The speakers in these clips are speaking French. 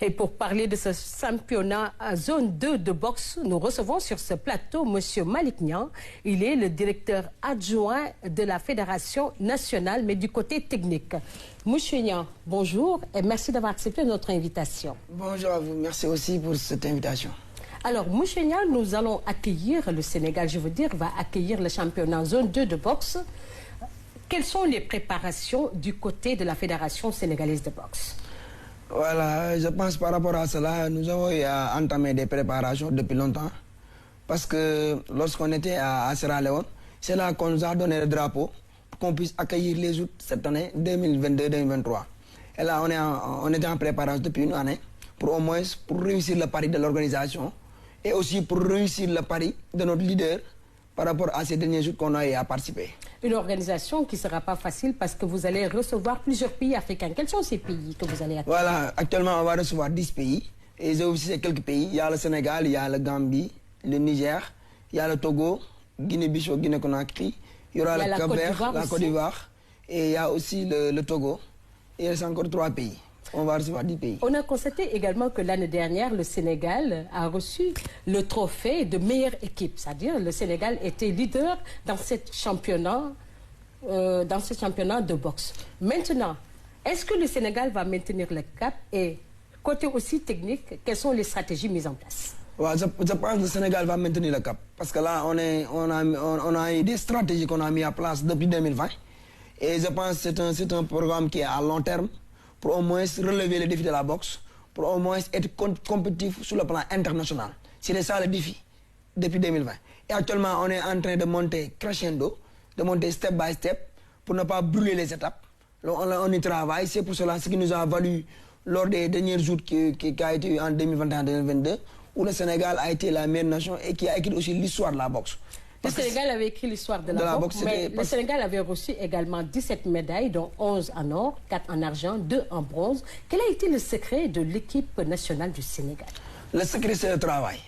Et pour parler de ce championnat à zone 2 de boxe, nous recevons sur ce plateau M. Malick Niang. Il est le directeur adjoint de la Fédération nationale, mais du côté technique. Monsieur Niang, bonjour et merci d'avoir accepté notre invitation. Bonjour à vous, merci aussi pour cette invitation. Alors, monsieur Niang, nous allons accueillir, le Sénégal, je veux dire, va accueillir le championnat zone 2 de boxe. Quelles sont les préparations du côté de la Fédération sénégalaise de boxe? Voilà, je pense par rapport à cela, nous avons entamé des préparations depuis longtemps. Parce que lorsqu'on était à Sierra Leone, c'est là qu'on nous a donné le drapeau pour qu'on puisse accueillir les joutes cette année 2022-2023. Et là, on était en préparation depuis une année pour au moins pour réussir le pari de l'organisation et aussi pour réussir le pari de notre leader par rapport à ces derniers jours qu'on a eu à participer. Une organisation qui ne sera pas facile parce que vous allez recevoir plusieurs pays africains. Quels sont ces pays que vous allez accueillir? Voilà, actuellement on va recevoir 10 pays. Et j'ai aussi quelques pays. Il y a le Sénégal, il y a le Gambie, le Niger, il y a le Togo, Guinée-Bissau, Guinée-Conakry. Il y aura le Cap-Vert, la Côte d'Ivoire. Et il y a aussi le Togo. Et il reste encore 3 pays. On va recevoir 10 pays. On a constaté également que l'année dernière, le Sénégal a reçu le trophée de meilleure équipe. C'est-à-dire le Sénégal était leader dans ce championnat de boxe. Maintenant, est-ce que le Sénégal va maintenir le cap? Et côté aussi technique, quelles sont les stratégies mises en place? Ouais, je pense que le Sénégal va maintenir le cap. Parce que là, on a eu des stratégies qu'on a mis en place depuis 2020. Et je pense que c'est un programme qui est à long terme, pour au moins relever les défis de la boxe, pour au moins être compétitif sur le plan international. C'est ça le défi depuis 2020. Et actuellement, on est en train de monter crescendo, de monter step by step, pour ne pas brûler les étapes. On y travaille, c'est pour cela ce qui nous a valu lors des derniers jours qui a été en 2021-2022, où le Sénégal a été la meilleure nation et qui a écrit aussi l'histoire de la boxe. Le Sénégal avait écrit l'histoire de la boxe, mais le Sénégal avait reçu également 17 médailles, dont 11 en or, 4 en argent, 2 en bronze. Quel a été le secret de l'équipe nationale du Sénégal? Le secret, c'est le travail.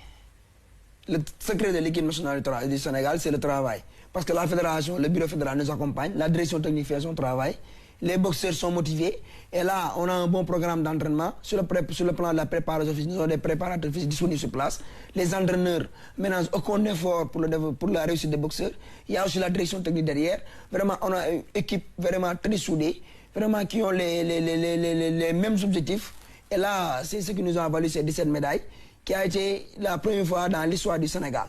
Le secret de l'équipe nationale du Sénégal, c'est le travail. Parce que la fédération, le bureau fédéral nous accompagne, la direction technique fait son travail, les boxeurs sont motivés, et là, on a un bon programme d'entraînement. Sur le plan de la préparation physique, nous avons des préparateurs physiques disponibles sur place. Les entraîneurs ménagent aucun effort pour la réussite des boxeurs. Il y a aussi la direction technique derrière. Vraiment, on a une équipe vraiment très soudée, vraiment qui ont les mêmes objectifs. Et là, c'est ce qui nous a valu ces 17 médailles, qui a été la première fois dans l'histoire du Sénégal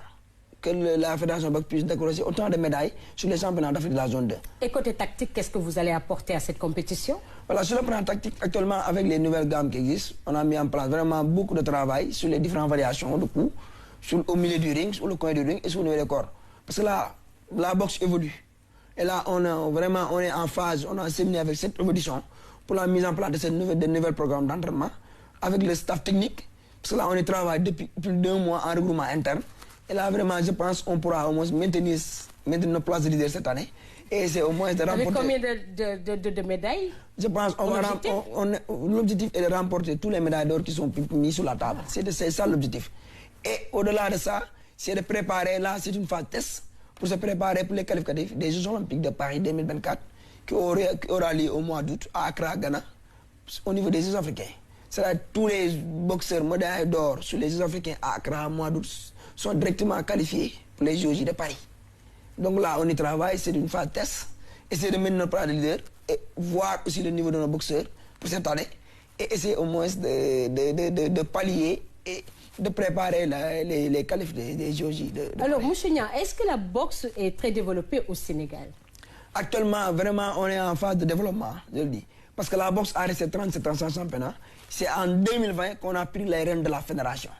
que la Fédération boxe puisse décrocher autant de médailles sur les championnats d'Afrique de la zone 2. Et côté tactique, qu'est-ce que vous allez apporter à cette compétition? Voilà, sur le plan tactique, actuellement, avec les nouvelles gammes qui existent, on a mis en place vraiment beaucoup de travail sur les différentes variations de coups, au milieu du ring, sur le coin du ring et sur le niveau des corps. Parce que là, la boxe évolue. Et là, on est en phase, on a séminé avec cette évolution pour la mise en place de nouveaux programmes d'entraînement avec le staff technique. Parce que là, on y travaille depuis plus d'1 mois en regroupement interne. Et là, vraiment, je pense qu'on pourra au moins maintenir nos places de leader cette année. Et c'est au moins de remporter... Avec combien de médailles? Je pense qu'on va l'objectif est de remporter tous les médailles d'or qui sont mis sur la table. C'est ça l'objectif. Et au-delà de ça, c'est de préparer, là, c'est une phase test pour se préparer pour les qualificatifs des Jeux Olympiques de Paris 2024 qui aura lieu au mois d'août à Accra, Ghana, au niveau des Jeux africains. C'est-à-dire tous les boxeurs médailles d'or sur les Jeux africains à Accra, au mois d'août, sont directement qualifiés pour les Jeux de Paris. Donc là, on y travaille, c'est une phase test. Essayer de mettre notre plan de leader et voir aussi le niveau de nos boxeurs pour cette année. Et essayer au moins de pallier et de préparer les qualifs des Jeux de Alors, Paris. M. Niang, est-ce que la boxe est très développée au Sénégal? Actuellement, vraiment, on est en phase de développement, je le dis. Parce que la boxe a resté 37 ans sans championnat. C'est en 2020 qu'on a pris les rênes de la fédération.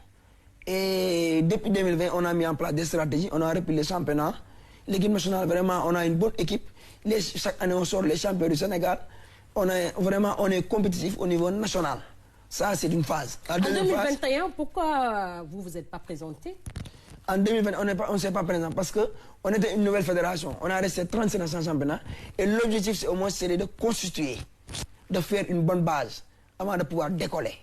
Et depuis 2020, on a mis en place des stratégies, on a repris les championnats. L'équipe nationale, vraiment, on a une bonne équipe. Chaque année, on sort les champions du Sénégal. On est compétitif au niveau national. Ça, c'est une phase. En 2021, pourquoi vous ne vous êtes pas présenté? En 2020, on ne s'est pas présent parce qu'on était une nouvelle fédération. On a resté 37 ans sans championnat. Et l'objectif, c'est au moins de constituer, de faire une bonne base avant de pouvoir décoller.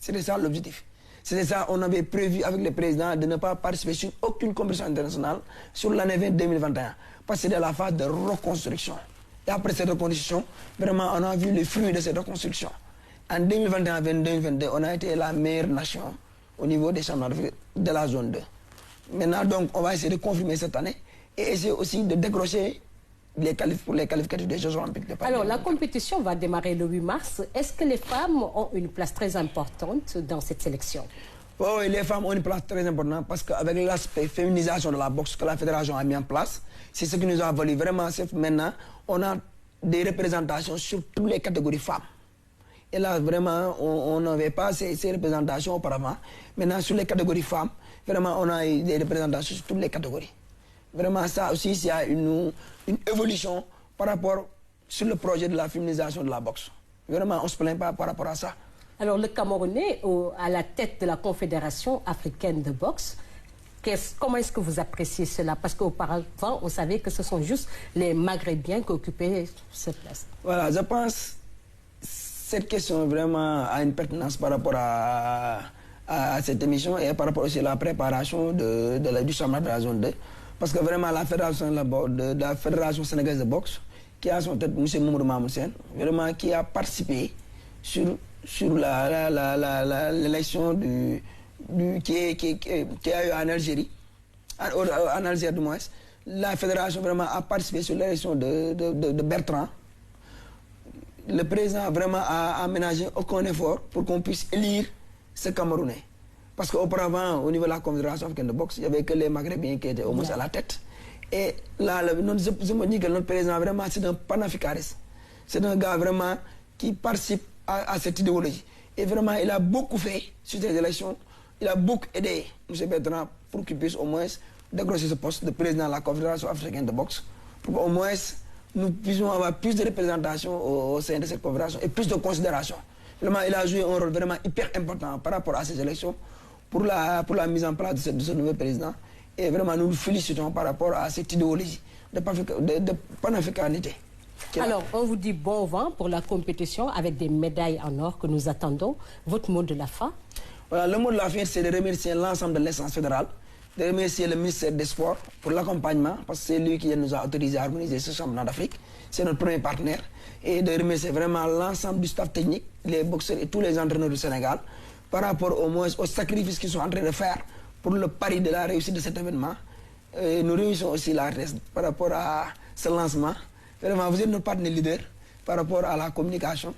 C'était ça l'objectif. C'était ça, on avait prévu avec le président de ne pas participer sur aucune compétition internationale sur l'année 2021. Parce que c'était la phase de reconstruction. Et après cette reconstruction, vraiment, on a vu les fruits de cette reconstruction. En 2021-2022, on a été la meilleure nation au niveau des championnats d'Afrique de la zone 2. Maintenant, donc, on va essayer de confirmer cette année et essayer aussi de décrocher pour les qualificatifs des Jeux Olympiques de Paris. Alors, la compétition va démarrer le 8 mars. Est-ce que les femmes ont une place très importante dans cette sélection? Oui, les femmes ont une place très importante parce qu'avec l'aspect féminisation de la boxe que la fédération a mis en place, c'est ce qui nous a valu vraiment. Maintenant, on a des représentations sur toutes les catégories femmes. Et là, vraiment, on n'avait pas ces représentations auparavant. Maintenant, sur les catégories femmes, vraiment, on a des représentations sur toutes les catégories. Vraiment, ça aussi, il y a une évolution par rapport sur le projet de la féminisation de la boxe. Vraiment, on ne se plaint pas par rapport à ça. Alors, le Camerounais, à la tête de la Confédération africaine de boxe, comment est-ce que vous appréciez cela? Parce qu'auparavant, on savait que ce sont juste les Maghrébiens qui occupaient cette place. Voilà, je pense que cette question vraiment a une pertinence par rapport à cette émission et par rapport aussi à la préparation du championnat de la zone 2. Parce que vraiment, la Fédération sénégalaise de boxe, qui a son tête, M. Mamadou Mamoussen, vraiment qui a participé sur l'élection qui a eu en Algérie, en Algérie du moins. La fédération vraiment a participé sur l'élection de Bertrand. Le président vraiment a aménagé aucun effort pour qu'on puisse élire ce Camerounais. Parce qu'auparavant, au niveau de la Confédération africaine de boxe, il n'y avait que les Maghrébiens qui étaient au moins à la tête. Et là, je me dis que notre président vraiment, c'est un panafricaniste. C'est un gars vraiment qui participe à cette idéologie. Et vraiment, il a beaucoup fait sur ces élections. Il a beaucoup aidé M. Bertrand pour qu'il puisse au moins décrocher ce poste de président de la Confédération africaine de boxe. Pour qu'au moins nous puissions avoir plus de représentation au sein de cette confédération et plus de considération. Vraiment, il a joué un rôle vraiment hyper important par rapport à ces élections pour la mise en place de ce nouveau président. Et vraiment, nous nous félicitons par rapport à cette idéologie de panafricanité. Alors, on vous dit bon vent pour la compétition avec des médailles en or que nous attendons. Votre mot de la fin? Voilà, le mot de la fin, c'est de remercier l'ensemble de l'instance fédérale, de remercier le ministère des Sports pour l'accompagnement, parce que c'est lui qui nous a autorisé à organiser ce championnat d'Afrique. C'est notre premier partenaire. Et de remercier vraiment l'ensemble du staff technique, les boxeurs et tous les entraîneurs du Sénégal, par rapport au moins aux sacrifices qu'ils sont en train de faire pour le pari de la réussite de cet événement. Et nous réunissons aussi la RS par rapport à ce lancement. Vraiment, vous êtes notre partenaire leader par rapport à la communication.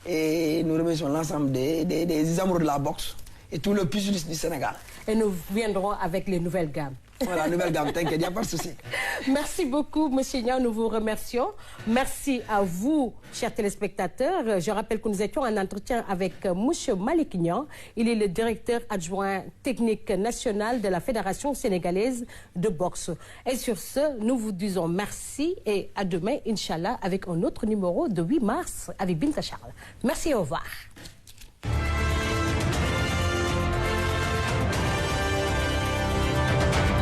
Et nous remercions l'ensemble des amoureux de la boxe et tout le pugilisme du Sénégal. Et nous viendrons avec les nouvelles gammes. Voilà, nouvelle gamme, t'inquiète, il n'y a pas de souci. Merci beaucoup, M. Niang, nous vous remercions. Merci à vous, chers téléspectateurs. Je rappelle que nous étions en entretien avec M. Malick Niang. Il est le directeur adjoint technique national de la Fédération sénégalaise de boxe. Et sur ce, nous vous disons merci et à demain, Inch'Allah, avec un autre numéro de 8 mars avec Binta Charles. Merci et au revoir.